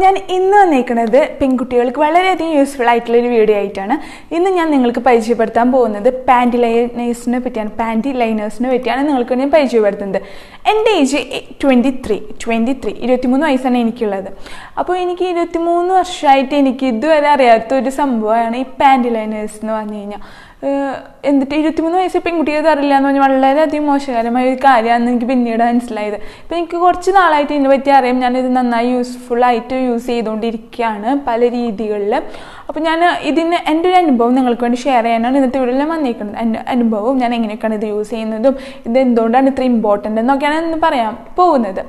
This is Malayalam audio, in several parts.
ഞാൻ ഇന്ന് വന്നേക്കുന്നത് പെൺകുട്ടികൾക്ക് വളരെയധികം യൂസ്ഫുൾ ആയിട്ടുള്ളൊരു വീഡിയോ ആയിട്ടാണ്. ഇന്ന് ഞാൻ നിങ്ങൾക്ക് പരിചയപ്പെടുത്താൻ പോകുന്നത് പാൻറ്റിലൈനേഴ്സിനെ പറ്റിയാണ്. പാൻറ്റിലൈനേഴ്സിനെ പറ്റിയാണ് നിങ്ങൾക്ക് ഞാൻ പരിചയപ്പെടുത്തുന്നത്. എൻ്റെ ഏജ് 23 വയസ്സാണ് എനിക്കുള്ളത്. അപ്പോൾ എനിക്ക് 23 വർഷമായിട്ട് എനിക്ക് ഇതുവരെ അറിയാത്തൊരു സംഭവമാണ് ഈ പാൻറ്റിലൈനേഴ്സ് എന്ന് പറഞ്ഞു കഴിഞ്ഞാൽ. എന്നിട്ട് 23 വയസ്സ് പെൺകുട്ടികൾക്ക് അറിയില്ല എന്ന് പറഞ്ഞാൽ വളരെയധികം മോശകരമായ ഒരു കാര്യമാണെന്ന് എനിക്ക് പിന്നീട് മനസ്സിലായത്. ഇപ്പം എനിക്ക് കുറച്ച് നാളായിട്ട് ഇതിനെ പറ്റി അറിയാം. ഞാനിത് നന്നായി യൂസ്ഫുള്ളായിട്ട് യൂസ് ചെയ്തുകൊണ്ടിരിക്കുകയാണ് പല രീതികളിൽ. അപ്പോൾ ഞാൻ എൻ്റെ ഒരു അനുഭവം നിങ്ങൾക്ക് വേണ്ടി ഷെയർ ചെയ്യാനാണ് ഇന്നത്തെ വീഡിയോയിൽ ഞാൻ വന്നിരിക്കുന്നത്. എൻ്റെ അനുഭവം ഞാൻ എങ്ങനെയൊക്കെയാണ് ഇത് യൂസ് ചെയ്യുന്നതും ഇത് എന്തുകൊണ്ടാണ് ഇത്ര ഇമ്പോർട്ടൻ്റ് എന്നൊക്കെയാണ് ഇന്ന് പറയാൻ പോകുന്നത്.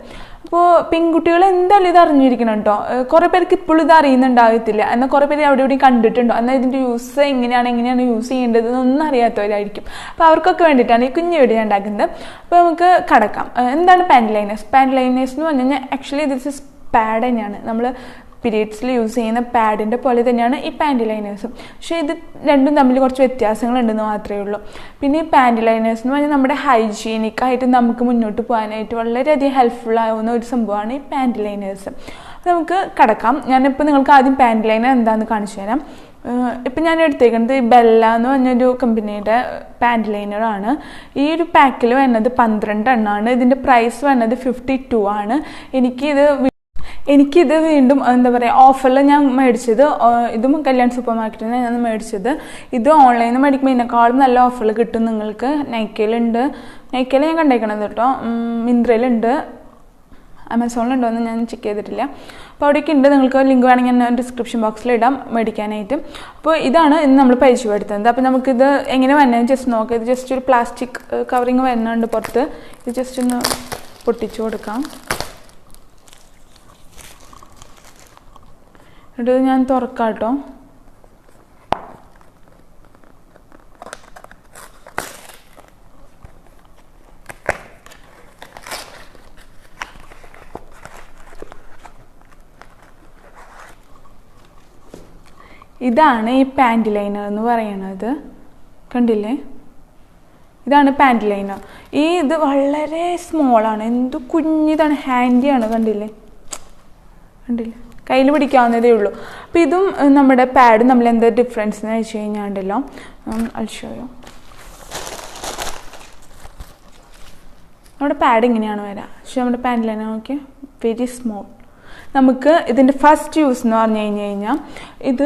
അപ്പോൾ പെൺകുട്ടികൾ എന്തായാലും ഇത് അറിഞ്ഞിരിക്കണം കേട്ടോ. കുറേ പേർക്ക് ഇപ്പോഴും ഇത് അറിയുന്നുണ്ടാകത്തില്ല. എന്നാൽ കുറേ പേര് അവിടെ ഇവിടെ കണ്ടിട്ടുണ്ടോ, എന്നാൽ ഇതിൻ്റെ യൂസ് എങ്ങനെയാണ് യൂസ് ചെയ്യേണ്ടത് എന്നൊന്നും അറിയാത്തവരായിരിക്കും. അപ്പോൾ അവർക്കൊക്കെ വേണ്ടിയിട്ടാണ് ഈ കുഞ്ഞു വീഡിയോ ഉണ്ടാക്കുന്നത്. അപ്പോൾ നമുക്ക് കടക്കാം. എന്താണ് പാൻറ്റിലൈനേഴ്സ്? പാൻറ്റിലൈനേഴ്സ് എന്ന് പറഞ്ഞു കഴിഞ്ഞാൽ ആക്ച്വലി ദിസ് ഇസ് പാഡ് തന്നെയാണ്. നമ്മൾ പീരിയഡ്സിൽ യൂസ് ചെയ്യുന്ന പാഡിൻ്റെ പോലെ തന്നെയാണ് ഈ പാൻറ്റിലൈനേഴ്സും. പക്ഷേ ഇത് രണ്ടും തമ്മിൽ കുറച്ച് വ്യത്യാസങ്ങളുണ്ടെന്ന് മാത്രമേ ഉള്ളൂ. പിന്നെ ഈ പാൻറ്റിലൈനേഴ്സ് എന്ന് പറഞ്ഞാൽ നമ്മുടെ ഹൈജീനിക്കായിട്ട് നമുക്ക് മുന്നോട്ട് പോകാനായിട്ട് വളരെയധികം ഹെൽപ്ഫുൾ ആവുന്ന ഒരു സംഭവമാണ് ഈ പാൻറ്റിലൈനേഴ്സ്. നമുക്ക് കടക്കാം. ഞാനിപ്പോൾ നിങ്ങൾക്ക് ആദ്യം പാൻറ്റിലൈനർ എന്താണെന്ന് കാണിച്ചു തരാം. ഇപ്പം ഞാൻ എടുത്തേക്കുന്നത് ഈ ബെല്ല എന്ന് പറഞ്ഞൊരു കമ്പനിയുടെ പാൻറ്റിലൈനറാണ്. ഈ ഒരു പാക്കിൽ വരുന്നത് 12 എണ്ണമാണ്. ഇതിൻ്റെ പ്രൈസ് വരുന്നത് 52 ആണ്. എനിക്കിത് വീണ്ടും എന്താ പറയുക ഓഫറിൽ ഞാൻ മേടിച്ചത്. ഇതും കല്യാൺ സൂപ്പർ മാർക്കറ്റിൽ നിന്ന് ഞാൻ മേടിച്ചത്. ഇത് ഓൺലൈനിൽ നിന്ന് മേടിക്കുമ്പോൾ ഇതിനേക്കാളും നല്ല ഓഫറിൽ കിട്ടും നിങ്ങൾക്ക്. നൈക്കയിലുണ്ട്, നൈക്കയിൽ ഞാൻ കണ്ടേക്കണത് കേട്ടോ. മിന്ത്രയിലുണ്ട്, ആമസോണിലുണ്ടോ എന്ന് ഞാൻ ചെക്ക് ചെയ്തിട്ടില്ല. അപ്പോൾ അവിടേക്ക് ഉണ്ട്. നിങ്ങൾക്ക് ലിങ്ക് വേണമെങ്കിൽ ഞാൻ ഡിസ്ക്രിപ്ഷൻ ബോക്സിൽ ഇടാം മേടിക്കാനായിട്ട്. അപ്പോൾ ഇതാണ് ഇന്ന് നമ്മൾ പരിചയപ്പെടുത്തുന്നത്. അപ്പോൾ നമുക്കിത് എങ്ങനെ വരുന്നത് ജസ്റ്റ് നോക്കാം. ഇത് ജസ്റ്റ് ഒരു പ്ലാസ്റ്റിക് കവറിങ് വരുന്നുണ്ട് പുറത്ത്. ഇത് ജസ്റ്റ് ഒന്ന് പൊട്ടിച്ചു കൊടുക്കാം. എന്നിട്ട് ഞാൻ തുറക്കാം കേട്ടോ. ഇതാണ് ഈ പാൻറ്റിലൈനർ എന്ന് പറയുന്നത്. കണ്ടില്ലേ? ഇതാണ് പാൻറ്റിലൈനർ. ഇത് വളരെ സ്മോളാണ്. എന്ത് കുഞ്ഞിതാണ്, ഹാൻഡിയാണ്. കണ്ടില്ലേ? കയ്യിൽ പിടിക്കാവുന്നതേ ഉള്ളൂ. അപ്പോൾ ഇതും നമ്മുടെ പാഡും നമ്മൾ എന്താ ഡിഫറൻസ് എന്ന് വെച്ച് കഴിഞ്ഞാൽ ഉണ്ടല്ലോ, അൽഷോയോ നമ്മുടെ പാഡ് ഇങ്ങനെയാണ് വരിക. പക്ഷെ നമ്മുടെ പാൻറ്റിലൈനർ നോക്കി വെരി സ്മോൾ. നമുക്ക് ഇതിൻ്റെ ഫസ്റ്റ് യൂസ് എന്ന് പറഞ്ഞു കഴിഞ്ഞാൽ ഇത്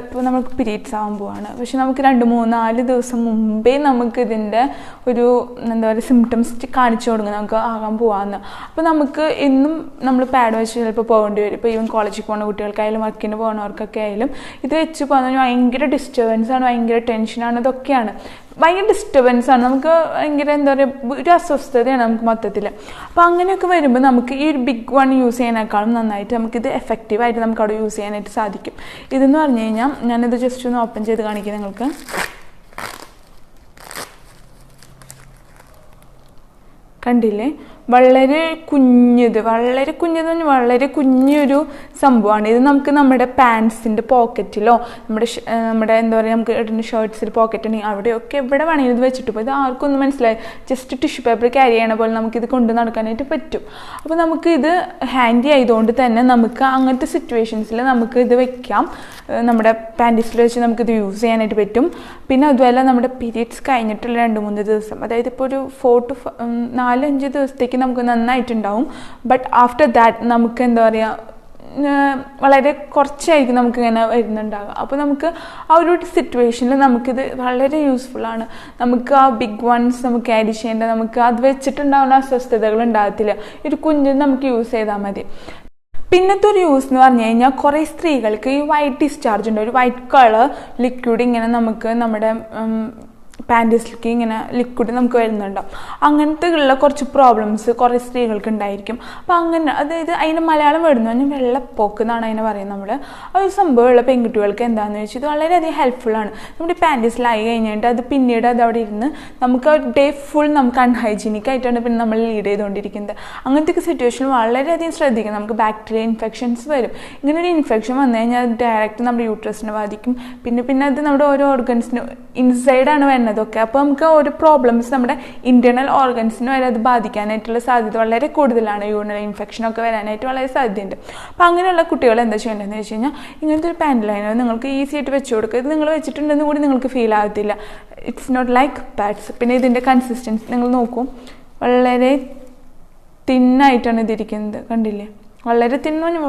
ഇപ്പോൾ നമുക്ക് പീരീഡ്സ് ആകാൻ പോവാണ്. പക്ഷെ നമുക്ക് 2-3-4 ദിവസം മുമ്പേ നമുക്ക് ഇതിൻ്റെ ഒരു എന്താ പറയുക സിംറ്റംസ് കാണിച്ചു തുടങ്ങും നമുക്ക് ആകാൻ പോകാമെന്ന്. അപ്പോൾ നമുക്ക് എന്നും നമ്മൾ പാഡ് വെച്ച് ചിലപ്പോൾ പോകേണ്ടി വരും. ഇപ്പോൾ ഈവൻ കോളേജിൽ പോകുന്ന കുട്ടികൾക്കായാലും വർക്കിന് പോകുന്നവർക്കൊക്കെ ആയാലും ഇത് വെച്ച് പോകുന്നത് ഭയങ്കര ഡിസ്റ്റർബൻസാണ്, ഭയങ്കര ടെൻഷനാണ്, ഇതൊക്കെയാണ്. ഭയങ്കര ഡിസ്റ്റർബൻസാണ്. നമുക്ക് ഭയങ്കര എന്താ പറയുക ഒരു അസ്വസ്ഥതയാണ് നമുക്ക് മൊത്തത്തിൽ. അപ്പോൾ അങ്ങനെയൊക്കെ വരുമ്പോൾ നമുക്ക് ഈ ഒരു ബിഗ് വൺ യൂസ് ചെയ്യാനേക്കാളും നന്നായിട്ട് നമുക്കിത് എഫക്റ്റീവായിട്ട് നമുക്ക് അവിടെ യൂസ് ചെയ്യാനായിട്ട് സാധിക്കും. ഇതെന്ന് പറഞ്ഞു കഴിഞ്ഞാൽ ഞാനിത് ജസ്റ്റ് ഒന്ന് ഓപ്പൺ ചെയ്ത് കാണിക്കാം നിങ്ങൾക്ക്. കണ്ടില്ലേ? വളരെ കുഞ്ഞൊരു സംഭവമാണ് ഇത്. നമുക്ക് നമ്മുടെ പാൻസിൻ്റെ പോക്കറ്റിലോ നമ്മുടെ എന്താ പറയുക നമുക്ക് ഇടുന്ന ഷർട്ട്സിൽ പോക്കറ്റ് ഉണ്ടെങ്കിൽ അവിടെയൊക്കെ എവിടെ വേണമെങ്കിലും ഇത് വെച്ചിട്ട് പോകും. ഇത് ആർക്കും ഒന്നും മനസ്സിലായി. ജസ്റ്റ് ടിഷ്യൂ പേപ്പർ ക്യാരി ചെയ്യണ പോലെ നമുക്കിത് കൊണ്ട് നടക്കാനായിട്ട് പറ്റും. അപ്പോൾ നമുക്കിത് ഹാൻഡി ആയതുകൊണ്ട് തന്നെ നമുക്ക് അങ്ങനത്തെ സിറ്റുവേഷൻസിൽ നമുക്ക് ഇത് വെക്കാം. നമ്മുടെ പാൻറ്റീസിൽ വെച്ച് നമുക്കിത് യൂസ് ചെയ്യാനായിട്ട് പറ്റും. പിന്നെ അതുപോലെ നമ്മുടെ പീരിയഡ്സ് കഴിഞ്ഞിട്ടുള്ള 2-3 ദിവസം, അതായത് ഇപ്പോൾ ഒരു 4-5 ദിവസത്തേക്ക് നമുക്ക് നന്നായിട്ടുണ്ടാവും. ബട്ട് ആഫ്റ്റർ ദാറ്റ് നമുക്ക് എന്താ പറയുക വളരെ കുറച്ചായിരിക്കും നമുക്കിങ്ങനെ വരുന്നുണ്ടാകുക. അപ്പോൾ നമുക്ക് ആ ഒരു സിറ്റുവേഷനിൽ നമുക്കിത് വളരെ യൂസ്ഫുള്ളാണ്. നമുക്ക് ആ ബിഗ് വൺസ് നമുക്ക് ക്യാരി ചെയ്യേണ്ട, നമുക്ക് അത് വെച്ചിട്ടുണ്ടാവുന്ന അസ്വസ്ഥതകൾ ഉണ്ടാകത്തില്ല. ഒരു കുഞ്ഞിന് നമുക്ക് യൂസ് ചെയ്താൽ മതി. പിന്നത്തെ ഒരു യൂസ് എന്ന് പറഞ്ഞു കഴിഞ്ഞാൽ കുറേ സ്ത്രീകൾക്ക് ഈ വൈറ്റ് ഡിസ്ചാർജ് ഉണ്ട്. ഒരു വൈറ്റ് കളർ ലിക്വിഡ് ഇങ്ങനെ നമുക്ക് നമ്മുടെ പാൻറ്റീസിലേക്ക് ഇങ്ങനെ ലിക്വിഡ് നമുക്ക് വരുന്നുണ്ടാവും. അങ്ങനത്തെ ഉള്ള കുറച്ച് പ്രോബ്ലംസ് കുറേ സ്ത്രീകൾക്ക് ഉണ്ടായിരിക്കും. അപ്പോൾ അങ്ങനെ അതായത് അതിൻ്റെ മലയാളം വേർഡ് എന്ന് പറഞ്ഞാൽ വെള്ളപ്പൊക്ക് എന്നാണ് അതിനെ പറയുന്നത്. നമ്മൾ ആ ഒരു സംഭവമുള്ള പെൺകുട്ടികൾക്ക് എന്താണെന്ന് വെച്ചാൽ ഇത് വളരെയധികം ഹെൽപ്ഫുള്ളാണ്. നമ്മുടെ പാൻറ്റീസിലായി കഴിഞ്ഞിട്ട് അത് പിന്നീട് അത് അവിടെ ഇരുന്ന് നമുക്ക് ഡേ ഫുൾ നമുക്ക് അൺഹൈജീനിക് ആയിട്ടാണ് പിന്നെ നമ്മൾ ലീഡ് ചെയ്തുകൊണ്ടിരിക്കുന്നത്. അങ്ങനത്തെ സിറ്റുവേഷനിൽ വളരെയധികം ശ്രദ്ധിക്കണം. നമുക്ക് ബാക്ടീരിയ ഇൻഫെക്ഷൻസ് വരും. ഇങ്ങനെ ഒരു ഇൻഫെക്ഷൻ വന്നു കഴിഞ്ഞാൽ അത് ഡയറക്റ്റ് നമ്മുടെ യൂട്രസിനെ ബാധിക്കും. പിന്നെ അത് നമ്മുടെ ഓരോ ഓർഗൻസിന് ഇൻസൈഡാണ് വരുന്നത്. ഇതൊക്കെ. അപ്പോൾ നമുക്ക് ഒരു പ്രോബ്ലംസ് നമ്മുടെ ഇന്റേണൽ ഓർഗൻസിന് വരെ അത് ബാധിക്കാനായിട്ടുള്ള സാധ്യത വളരെ കൂടുതലാണ്. യൂറിനറി ഇൻഫെക്ഷനൊക്കെ വരാനായിട്ട് വളരെ സാധ്യതയുണ്ട്. അപ്പോൾ അങ്ങനെയുള്ള കുട്ടികൾ എന്താ ചെയ്യേണ്ടതെന്ന് വെച്ച് കഴിഞ്ഞാൽ ഇങ്ങനത്തെ ഒരു പാൻറ് ലൈനർ നിങ്ങൾക്ക് ഈസി ആയിട്ട് വെച്ച് കൊടുക്കുക. ഇത് നിങ്ങൾ വെച്ചിട്ടുണ്ടെന്ന് കൂടി നിങ്ങൾക്ക് ഫീൽ ആകത്തില്ല. It's not like pads. പിന്നെ ഇതിൻ്റെ കൺസിസ്റ്റൻസി നിങ്ങൾ നോക്കൂ, വളരെ തിന്നായിട്ടാണ് ഇതിരിക്കുന്നത്, കണ്ടില്ലേ? വളരെ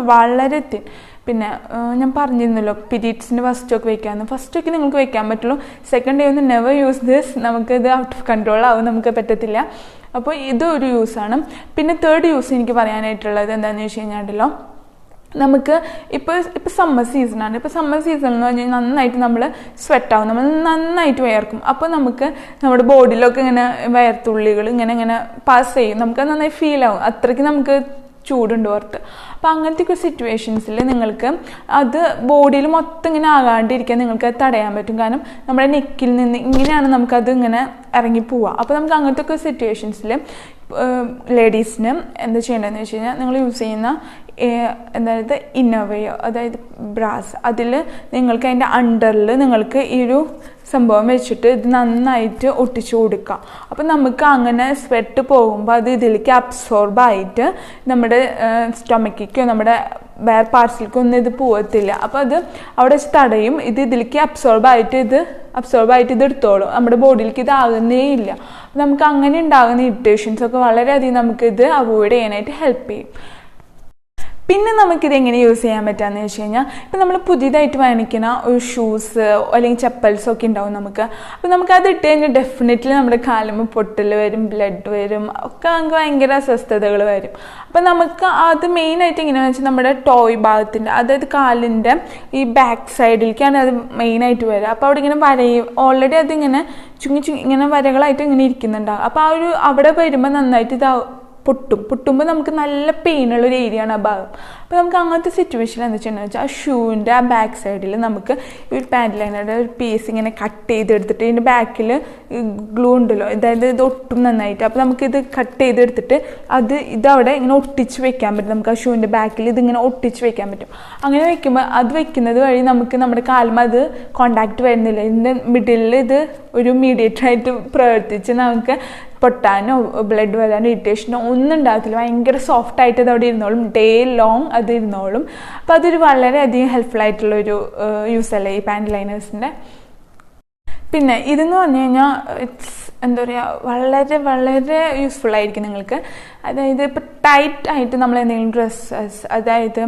വളരെ തിൻ. പിന്നെ ഞാൻ പറഞ്ഞിരുന്നല്ലോ പീരീഡ്സിൻ്റെ ഫസ്റ്റൊക്കെ വയ്ക്കാമെന്ന്. ഫസ്റ്റൊക്കെ നിങ്ങൾക്ക് വയ്ക്കാൻ പറ്റുള്ളൂ. സെക്കൻഡ് ഡേ ഒന്ന് നെവർ യൂസ് ദിസ്. നമുക്കിത് ഔട്ട് ഓഫ് കൺട്രോൾ ആവും, നമുക്ക് പറ്റത്തില്ല. അപ്പോൾ ഇതൊരു യൂസാണ്. പിന്നെ തേർഡ് യൂസ് എനിക്ക് പറയാനായിട്ടുള്ളത് എന്താണെന്ന് വെച്ച് കഴിഞ്ഞാൽ നമുക്ക് ഇപ്പോൾ സമ്മർ സീസണാണ്. ഇപ്പോൾ സമ്മർ സീസൺ എന്ന് പറഞ്ഞാൽ നന്നായിട്ട് നമ്മൾ സ്വെറ്റാവും, നമ്മൾ നന്നായിട്ട് വയർക്കും. അപ്പോൾ നമുക്ക് നമ്മുടെ ബോഡിയിലൊക്കെ ഇങ്ങനെ വയർത്തുള്ളികൾ ഇങ്ങനെ പാസ് ചെയ്യും, നമുക്ക് നന്നായി ഫീൽ ആവും, അത്രയ്ക്ക് നമുക്ക് ചൂടുണ്ട് പുറത്ത്. അപ്പോൾ അങ്ങനത്തെ ഒരു സിറ്റുവേഷൻസിൽ നിങ്ങൾക്ക് അത് ബോഡിയിൽ മൊത്തം ഇങ്ങനെ ആകാണ്ടിരിക്കാൻ നിങ്ങൾക്ക് അത് തടയാൻ പറ്റും. കാരണം നമ്മുടെ നെക്കിൽ നിന്ന് ഇങ്ങനെയാണ് നമുക്കത് ഇങ്ങനെ ഇറങ്ങിപ്പോവുക. അപ്പോൾ നമുക്ക് അങ്ങനത്തെ ഒക്കെ സിറ്റുവേഷൻസിൽ ലേഡീസിന് എന്താ ചെയ്യേണ്ടതെന്ന് വെച്ച് കഴിഞ്ഞാൽ നിങ്ങൾ യൂസ് ചെയ്യുന്ന അതായത് ഇന്നർവെയർ, അതായത് ബ്രാസ്, അതിൽ നിങ്ങൾക്ക് അതിൻ്റെ അണ്ടറിൽ നിങ്ങൾക്ക് ഈ ഒരു സംഭവം വെച്ചിട്ട് ഇത് നന്നായിട്ട് ഒട്ടിച്ചു കൊടുക്കുക. അപ്പം നമുക്ക് അങ്ങനെ സ്വെറ്റ് പോകുമ്പോൾ അത് ഇതിലേക്ക് അബ്സോർബായിട്ട് നമ്മുടെ സ്റ്റൊമക്കിക്കോ നമ്മുടെ വേറെ പാർട്സിലേക്കോ ഒന്നും ഇത് പോകത്തില്ല. അപ്പോൾ അത് അവിടെ വെച്ച് തടയും. ഇതിലേക്ക് അബ്സോർബായിട്ട് ഇത് എടുത്തോളും. നമ്മുടെ ബോഡിയിലേക്ക് ഇത് ആകുന്നേ ഇല്ല. നമുക്ക് അങ്ങനെ ഉണ്ടാകുന്ന ഇറിറ്റേഷൻസ് ഒക്കെ വളരെയധികം നമുക്കിത് അവോയ്ഡ് ചെയ്യാനായിട്ട് ഹെൽപ്പ് ചെയ്യും. പിന്നെ നമുക്കിത് എങ്ങനെ യൂസ് ചെയ്യാൻ പറ്റുകയെന്ന് വെച്ച് കഴിഞ്ഞാൽ ഇപ്പം നമ്മൾ പുതിയതായിട്ട് വാങ്ങിക്കുന്ന ഒരു ഷൂസ് അല്ലെങ്കിൽ ചപ്പൽസൊക്കെ ഉണ്ടാവും നമുക്ക്. അപ്പോൾ നമുക്കത് ഇട്ട് കഴിഞ്ഞാൽ ഡെഫിനറ്റ്ലി നമ്മുടെ കാലുമ്പോൾ പൊട്ടൽ വരും, ബ്ലഡ് വരും, ഒക്കെ നമുക്ക് ഭയങ്കര അസ്വസ്ഥതകൾ വരും. അപ്പം നമുക്ക് അത് മെയിനായിട്ട് എങ്ങനെയാണെന്ന് വെച്ചാൽ നമ്മുടെ ടോയ് ഭാഗത്തിൻ്റെ, അതായത് കാലിൻ്റെ ഈ ബാക്ക് സൈഡിലേക്കാണ് അത് മെയിനായിട്ട് വരിക. അപ്പോൾ അവിടെ ഇങ്ങനെ വരയും, ഓൾറെഡി അതിങ്ങനെ ചുങ്ങി ഇങ്ങനെ വരകളായിട്ട് ഇങ്ങനെ ഇരിക്കുന്നുണ്ടാകും. അപ്പോൾ ആ ഒരു അവിടെ വരുമ്പോൾ നന്നായിട്ട് പൊട്ടുമ്പോൾ നമുക്ക് നല്ല പെയിനുള്ളൊരു ഏരിയ ആണ് ആ ഭാഗം. അപ്പോൾ നമുക്ക് അങ്ങനത്തെ സിറ്റുവേഷനിൽ എന്താ ചെയ്യണമെന്ന് വെച്ചാൽ ആ ഷൂവിൻ്റെ ആ ബാക്ക് സൈഡിൽ നമുക്ക് ഈ പാൻറ് ലൈനറുടെ ഒരു പീസ് ഇങ്ങനെ കട്ട് ചെയ്തെടുത്തിട്ട് ഇതിൻ്റെ ബാക്കിൽ ഗ്ലൂ ഉണ്ടല്ലോ, അതായത് ഇത് ഒട്ടും നന്നായിട്ട്. അപ്പോൾ നമുക്കിത് കട്ട് ചെയ്തെടുത്തിട്ട് ഇതവിടെ ഇങ്ങനെ ഒട്ടിച്ച് വെക്കാൻ പറ്റും. നമുക്ക് ആ ഷൂവിൻ്റെ ബാക്കിൽ ഇതിങ്ങനെ ഒട്ടിച്ച് വെക്കാൻ പറ്റും. അങ്ങനെ വെക്കുമ്പോൾ അത് വെക്കുന്നത് വഴി നമുക്ക് നമ്മുടെ കാലുമ്പോൾ അത് കോണ്ടാക്ട് വരുന്നില്ല. ഇതിൻ്റെ മിഡിലിൽ ഇത് ഒരു മീഡിയേറ്ററായിട്ട് പ്രവർത്തിച്ച് നമുക്ക് പൊട്ടാനോ ബ്ലഡ് വരാനോ ഇറിറ്റേഷനോ ഒന്നും ഉണ്ടാകത്തില്ല. ഭയങ്കര സോഫ്റ്റായിട്ട് അത് അവിടെ ഇരുന്നോളും, ഡേ ലോങ് അത് ഇരുന്നോളും. അപ്പോൾ അതൊരു വളരെയധികം ഹെൽപ്ഫുൾ ആയിട്ടുള്ളൊരു യൂസ് അല്ലേ ഈ പാൻറ് ലൈനേഴ്സിൻ്റെ. പിന്നെ ഇതെന്ന് പറഞ്ഞു കഴിഞ്ഞാൽ ഇറ്റ്സ് എന്താ പറയുക, വളരെ വളരെ യൂസ്ഫുൾ ആയിരിക്കും നിങ്ങൾക്ക്. അതായത് ഇപ്പോൾ ടൈറ്റ് ആയിട്ട് നമ്മൾ എന്തെങ്കിലും ഡ്രസ്സസ്, അതായത്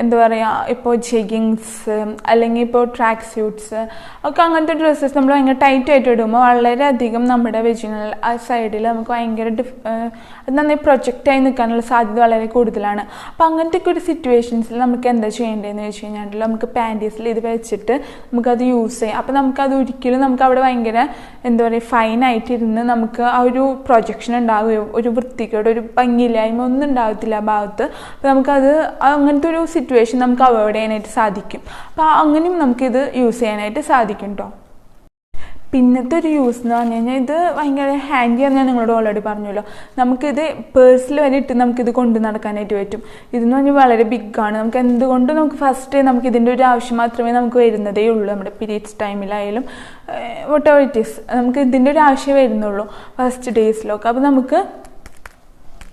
എന്താ പറയുക, ഇപ്പോൾ ജെഗിങ്സ് അല്ലെങ്കിൽ ഇപ്പോൾ ട്രാക്ക് സ്യൂട്ട്സ് ഒക്കെ അങ്ങനത്തെ ഡ്രസ്സസ് നമ്മൾ ഭയങ്കര ടൈറ്റായിട്ട് ഇടുമ്പോൾ വളരെയധികം നമ്മുടെ വെജിനൽ ആ സൈഡിൽ നമുക്ക് ഭയങ്കര അത് നന്നായി പ്രൊജക്റ്റായി നിൽക്കാനുള്ള സാധ്യത വളരെ കൂടുതലാണ്. അപ്പോൾ അങ്ങനത്തെ ഒക്കെ ഒരു സിറ്റുവേഷൻസിൽ നമുക്ക് എന്താ ചെയ്യേണ്ടതെന്ന് വെച്ച് കഴിഞ്ഞാൽ നമുക്ക് പാൻറ്റീസിൽ ഇത് വെച്ചിട്ട് നമുക്കത് യൂസ് ചെയ്യാം. അപ്പോൾ നമുക്കത് ഒരിക്കലും നമുക്ക് അവിടെ ഭയങ്കര എന്താ പറയുക ഫൈനായിട്ടിരുന്ന് നമുക്ക് ആ ഒരു പ്രൊജക്ഷൻ ഉണ്ടാവുകയോ ഒരു വൃത്തികേട് ഒരു ഭംഗിയില്ലായ്മ ഒന്നും ഉണ്ടാകത്തില്ല ആ ഭാഗത്ത്. അപ്പോൾ നമുക്കത് അങ്ങനത്തെ ഒരു സിറ്റുവേഷൻ നമുക്ക് അവോയ്ഡ് ചെയ്യാനായിട്ട് സാധിക്കും. അപ്പോൾ അങ്ങനെയും നമുക്കിത് യൂസ് ചെയ്യാനായിട്ട് സാധിക്കും കേട്ടോ. പിന്നത്തെ ഒരു യൂസ് എന്ന് പറഞ്ഞു കഴിഞ്ഞാൽ ഇത് ഭയങ്കര ഹാൻഡിയാണ്. ഞാൻ നിങ്ങളോട് ഓൾറെഡി പറഞ്ഞല്ലോ, നമുക്കിത് പേഴ്സിൽ വരെ ഇട്ട് നമുക്കിത് കൊണ്ട് നടക്കാനായിട്ട് പറ്റും. ഇതെന്ന് പറഞ്ഞാൽ വളരെ ബിഗ്ഗാണ്. നമുക്ക് എന്തുകൊണ്ട് നമുക്ക് ഫസ്റ്റ് നമുക്ക് ഇതിൻ്റെ ഒരു ആവശ്യം മാത്രമേ നമുക്ക് വരുന്നതേ ഉള്ളൂ. നമ്മുടെ പീരീഡ്സ് ടൈമിലായാലും വോട്ട് എവർ ഇറ്റ് ഈസ് നമുക്ക് ഇതിൻ്റെ ഒരു ആവശ്യം വരുന്നുള്ളൂ ഫസ്റ്റ് ഡേയ്സിലൊക്കെ. അപ്പോൾ നമുക്ക്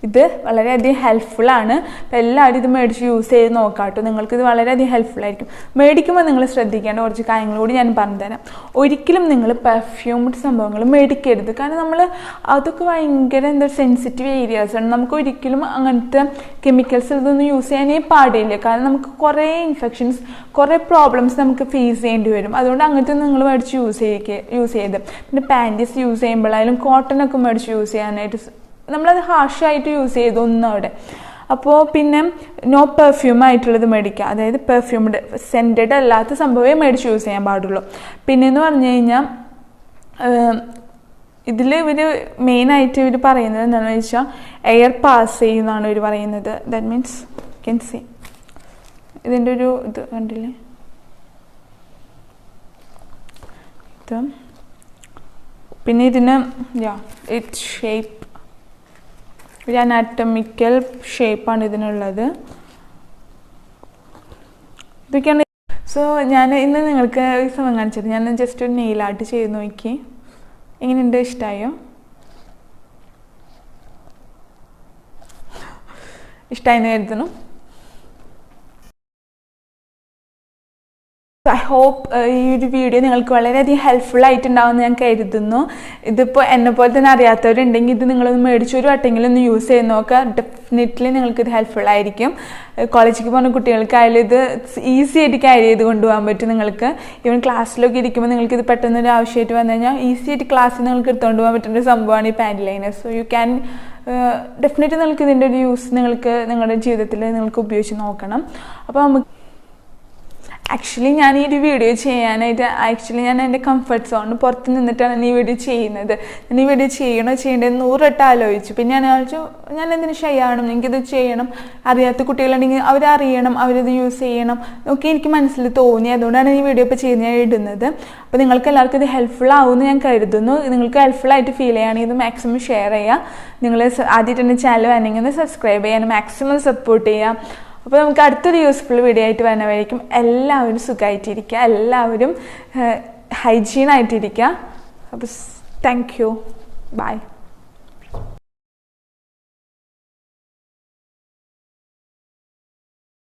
ഇത് വളരെയധികം ഹെൽപ്ഫുള്ളാണ്. അപ്പോൾ എല്ലാവരും ഇത് മേടിച്ച് യൂസ് ചെയ്ത് നോക്കാം കേട്ടോ. നിങ്ങൾക്കിത് വളരെയധികം ഹെൽപ്ഫുള്ളായിരിക്കും. മേടിക്കുമ്പോൾ നിങ്ങൾ ശ്രദ്ധിക്കേണ്ട കുറച്ച് കാര്യങ്ങളൂടി ഞാൻ പറഞ്ഞുതരാം. ഒരിക്കലും നിങ്ങൾ പെർഫ്യൂംഡ് സംഭവങ്ങൾ മേടിക്കരുത്. കാരണം നമ്മൾ അതൊക്കെ ഭയങ്കര സെൻസിറ്റീവ് ഏരിയാസാണ്. നമുക്ക് ഒരിക്കലും അങ്ങനത്തെ കെമിക്കൽസ് ഇതൊന്നും യൂസ് ചെയ്യാനേ പാടില്ല. കാരണം നമുക്ക് കുറേ ഇൻഫെക്ഷൻസ്, കുറേ പ്രോബ്ലംസ് നമുക്ക് ഫേസ് ചെയ്യേണ്ടി വരും. അതുകൊണ്ട് അങ്ങനത്തെ നിങ്ങൾ മേടിച്ച് യൂസ് ചെയ്ത് പിന്നെ പാൻറ്റീസ് യൂസ് ചെയ്യുമ്പോഴായാലും കോട്ടനൊക്കെ മേടിച്ച് യൂസ് ചെയ്യാനായിട്ട് നമ്മളത് ഹാർഷായിട്ട് യൂസ് ചെയ്തു ഒന്നും അവിടെ. അപ്പോൾ പിന്നെ നോ പെർഫ്യൂം ആയിട്ടുള്ളത് മേടിക്കുക. അതായത് പെർഫ്യൂംഡ് സെൻറ്റഡ് അല്ലാത്ത സംഭവമേ മേടിച്ച് യൂസ് ചെയ്യാൻ പാടുള്ളൂ. പിന്നെയെന്ന് പറഞ്ഞു കഴിഞ്ഞാൽ ഇതിൽ ഇവർ മെയിനായിട്ട് ഇവർ പറയുന്നത് എന്താണെന്ന് വെച്ചാൽ എയർ പാസ് ചെയ്യുന്നതാണ് ഇവർ പറയുന്നത്. ദാറ്റ് മീൻസ് ക്യാൻ സി ഇതിൻ്റെ ഒരു ഇത് കണ്ടില്ലേ, ഇത് പിന്നെ ഇതിന് ഇറ്റ് ഷേപ്പ് ഒരു അനാറ്റമിക്കൽ ഷേപ്പാണ് ഇതിനുള്ളത്. ഇതൊക്കെയാണ്. സോ ഞാൻ ഇന്ന് നിങ്ങൾക്ക് ഈ സമയം കാണിച്ചത് ഞാൻ ജസ്റ്റ് ഒരു നെയിൽ ആർട്ട് ചെയ്ത് നോക്കി. എങ്ങനെയുണ്ട്? ഇഷ്ടമായോ? ഇഷ്ടമായെന്ന് കരുതുന്നു. ഐ ഹോപ്പ് ഈ ഒരു വീഡിയോ നിങ്ങൾക്ക് വളരെയധികം ഹെൽപ്ഫുൾ ആയിട്ടുണ്ടാവുമെന്ന് ഞാൻ കരുതുന്നു. ഇതിപ്പോൾ എന്നെപ്പോലെ തന്നെ അറിയാത്തവരുണ്ടെങ്കിൽ ഇത് നിങ്ങളൊന്ന് മേടിച്ച് ഒരു വട്ടെങ്കിലും ഒന്ന് യൂസ് ചെയ്ത് നോക്കുക. ഡെഫിനറ്റ്ലി നിങ്ങൾക്കിത് ഹെൽപ്ഫുൾ ആയിരിക്കും. കോളേജിലേക്ക് പോകുന്ന കുട്ടികൾക്കായാലും ഇത് ഈസി ആയിട്ട് ക്യാരി ചെയ്ത് കൊണ്ടുപോകാൻ പറ്റും. നിങ്ങൾക്ക് ഈവൻ ക്ലാസ്സിലൊക്കെ ഇരിക്കുമ്പോൾ നിങ്ങൾക്ക് ഇത് പെട്ടെന്നൊരു ആവശ്യമായിട്ട് വന്നു കഴിഞ്ഞാൽ ഈസി ആയിട്ട് ക്ലാസ്സിൽ നിങ്ങൾക്ക് എടുത്തുകൊണ്ട് പോകാൻ പറ്റുന്ന ഒരു സംഭവമാണ് ഈ pant liners. So you can definitely നിങ്ങൾക്ക് ഇതിൻ്റെ ഒരു യൂസ് നിങ്ങൾക്ക് നിങ്ങളുടെ ജീവിതത്തിൽ നിങ്ങൾക്ക് ഉപയോഗിച്ച് നോക്കണം. അപ്പോൾ നമുക്ക് ആക്ച്വലി ഞാൻ ഈ ഒരു വീഡിയോ ചെയ്യാനായിട്ട് ഞാൻ എൻ്റെ കംഫർട്ട് സോണിന് പുറത്ത് നിന്നിട്ടാണ് ഈ വീഡിയോ ചെയ്യുന്നത്. ഞാൻ ഈ വീഡിയോ ചെയ്യേണ്ടത് 100 വട്ടം ആലോചിച്ചു. പിന്നെ ഞാൻ ആലോചിച്ചു ഞാൻ എന്തിനു ചെയ്യണം, എനിക്കിത് ചെയ്യണം, അറിയാത്ത കുട്ടികളുണ്ടെങ്കിൽ അവരറിയണം, അവരിത് യൂസ് ചെയ്യണം ഒക്കെ എനിക്ക് മനസ്സിൽ തോന്നി. അതുകൊണ്ടാണ് ഈ വീഡിയോ ഇപ്പോൾ ഞാൻ ഇടുന്നത്. അപ്പോൾ നിങ്ങൾക്ക് എല്ലാവർക്കും ഇത് ഹെൽപ്ഫുൾ ആവുമെന്ന് ഞാൻ കരുതുന്നു. നിങ്ങൾക്ക് ഹെൽപ്ഫുൾ ആയിട്ട് ഫീൽ ചെയ്യുകയാണെങ്കിൽ ഇത് മാക്സിമം ഷെയർ ചെയ്യുക. നിങ്ങൾ ആദ്യമായിട്ട് എൻ്റെ ചാനൽ വേണമെങ്കിൽ ഒന്ന് സബ്സ്ക്രൈബ് ചെയ്യാൻ മാക്സിമം സപ്പോർട്ട് ചെയ്യുക. അപ്പോൾ നമുക്ക് അടുത്തൊരു യൂസ്ഫുൾ വീഡിയോ ആയിട്ട് വരുന്നവരായിരിക്കും. എല്ലാവരും സുഖമായിട്ടിരിക്കുക, എല്ലാവരും ഹൈജീനായിട്ടിരിക്കുക. അപ്പോൾ താങ്ക് യു, ബൈ.